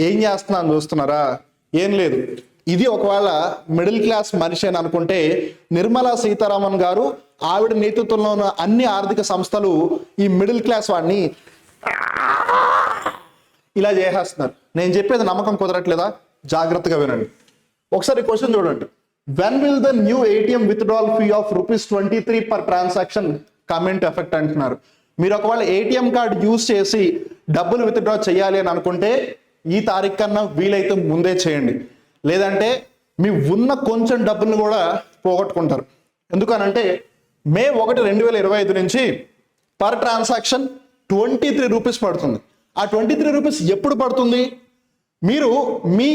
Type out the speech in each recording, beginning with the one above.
ఏం చేస్తున్నాను చూస్తున్నారా? ఏం లేదు. ఇది ఒకవేళ మిడిల్ క్లాస్ మనిషి అని అనుకుంటే నిర్మలా సీతారామన్ గారు ఆవిడ నేతృత్వంలో ఉన్న అన్ని ఆర్థిక సంస్థలు ఈ మిడిల్ క్లాస్ వాడిని ఇలా చేసేస్తున్నారు. నేను చెప్పేది నమ్మకం కుదరట్లేదా? జాగ్రత్తగా వినండి. ఒకసారి క్వశ్చన్ చూడండి. When will the new ATM withdrawal fee of ₹23 per transaction come into effect అంటున్నారు. మీరు ఒకవేళ ఏటీఎం కార్డు యూజ్ చేసి డబ్బులు విత్డ్రా చేయాలి అని అనుకుంటే ఈ తారీఖు కన్నా వీలైతే ముందే చేయండి. లేదంటే మీ ఉన్న కొంచెం డబ్బులను కూడా పోగొట్టుకుంటారు. ఎందుకనంటే May 1, 2025 నుంచి పర్ ట్రాన్సాక్షన్ ₹23 పడుతుంది. ఆ ₹23 ఎప్పుడు పడుతుంది? మీరు మీ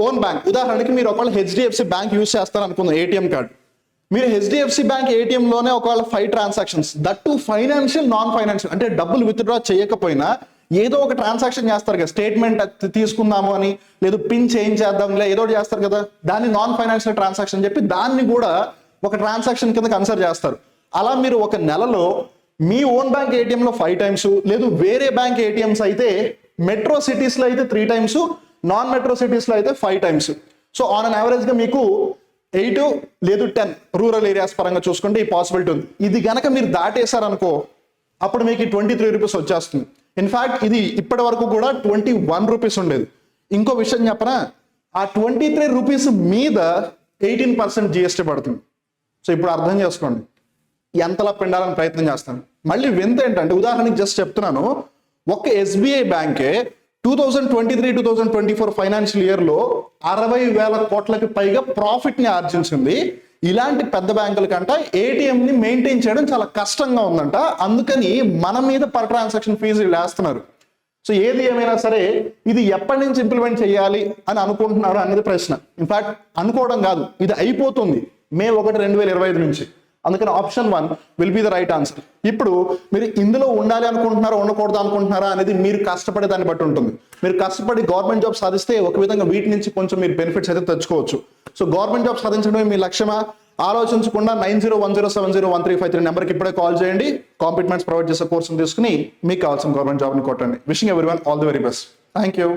ఓన్ బ్యాంక్, ఉదాహరణకి మీరు ఒకవేళ HDFC బ్యాంక్ యూజ్ చేస్తారు అనుకుందాం ఏటీఎం కార్డు. మీరు HDFC బ్యాంక్ ఏటీఎంలోనే ఒకవేళ 5 transactions, that to financial non financial, అంటే డబ్బులు విత్డ్రా చేయకపోయినా ఏదో ఒక ట్రాన్సాక్షన్ చేస్తారు కదా, స్టేట్మెంట్ తీసుకుందాము అని, లేదు పిన్ చేంజ్ చేద్దాంలే ఏదో చేస్తారు కదా, దాన్ని నాన్ ఫైనాన్షియల్ ట్రాన్సాక్షన్ చెప్పి దాన్ని కూడా ఒక ట్రాన్సాక్షన్ కింద కన్సిడర్ చేస్తారు. అలా మీరు ఒక నెలలో మీ ఓన్ బ్యాంక్ ఏటీఎంలో 5 times, లేదు వేరే బ్యాంక్ ఏటీఎంస్ అయితే మెట్రో సిటీస్లో అయితే 3 times, నాన్ మెట్రో సిటీస్లో అయితే 5 times. సో ఆన్ అన్ యావరేజ్గా మీకు 8 లేదు 10 రూరల్ ఏరియాస్ పరంగా చూసుకుంటే ఈ పాసిబిలిటీ ఉంది. ఇది గనక మీరు దాటేశారనుకో అప్పుడు మీకు ₹23 వచ్చేస్తుంది. ఇన్ఫాక్ట్ ఇది ఇప్పటి వరకు కూడా ₹21 ఉండేది. ఇంకో విషయం చెప్పనా, ఆ ₹23 మీద 18% GST పడుతుంది. సో ఇప్పుడు అర్థం చేసుకోండి ఎంతలా పిండాలని ప్రయత్నం చేస్తాను. మళ్ళీ వింత ఏంటంటే, ఉదాహరణకి జస్ట్ చెప్తున్నాను, ఒక్క SBI బ్యాంకే 2023-2024 ఫైనాన్షియల్ ఇయర్లో 60,000 కోట్లకి పైగా ప్రాఫిట్ ని ఆర్జించింది. ఇలాంటి పెద్ద బ్యాంకుల కంటే ఏటీఎం ని మెయింటైన్ చేయడం చాలా కష్టంగా ఉందంట. అందుకని మన మీద పర్ ట్రాన్సాక్షన్ ఫీజు వేస్తున్నారు. సో ఏది ఏమైనా సరే ఇది ఎప్పటి నుంచి ఇంప్లిమెంట్ చేయాలి అని అనుకుంటున్నారు అన్నది ప్రశ్న. ఇన్ఫాక్ట్ అనుకోవడం కాదు, ఇది అయిపోతుంది May 1, 2025 నుంచి. అందుకని option 1 will be the right answer. ఇప్పుడు మీరు ఇందులో ఉండాలి అనుకుంటున్నారా ఉండకూడదు అనుకుంటున్నారా అనేది మీరు కష్టపడే దాన్ని బట్టి ఉంటుంది. మీరు కష్టపడి గవర్నమెంట్ జాబ్ సాధిస్తే ఒక విధంగా వీటి నుంచి కొంచెం మీరు బెనిఫిట్స్ అయితే తెచ్చుకోవచ్చు. సో గవర్నమెంట్ జాబ్ సాధించడమే మీ లక్ష్యమా? ఆలోచించకుండా 9010070135 నెంబర్కి ఇప్పుడే కాల్ చేయండి. కాంపిట్మెంట్స్ ప్రొవైడ్ చేసే కోర్సును తీసుకుని మీకు కావాల్సిన గవర్నమెంట్ జాబ్ని కొట్టండి. Wishing everyone all the very best. Thank you.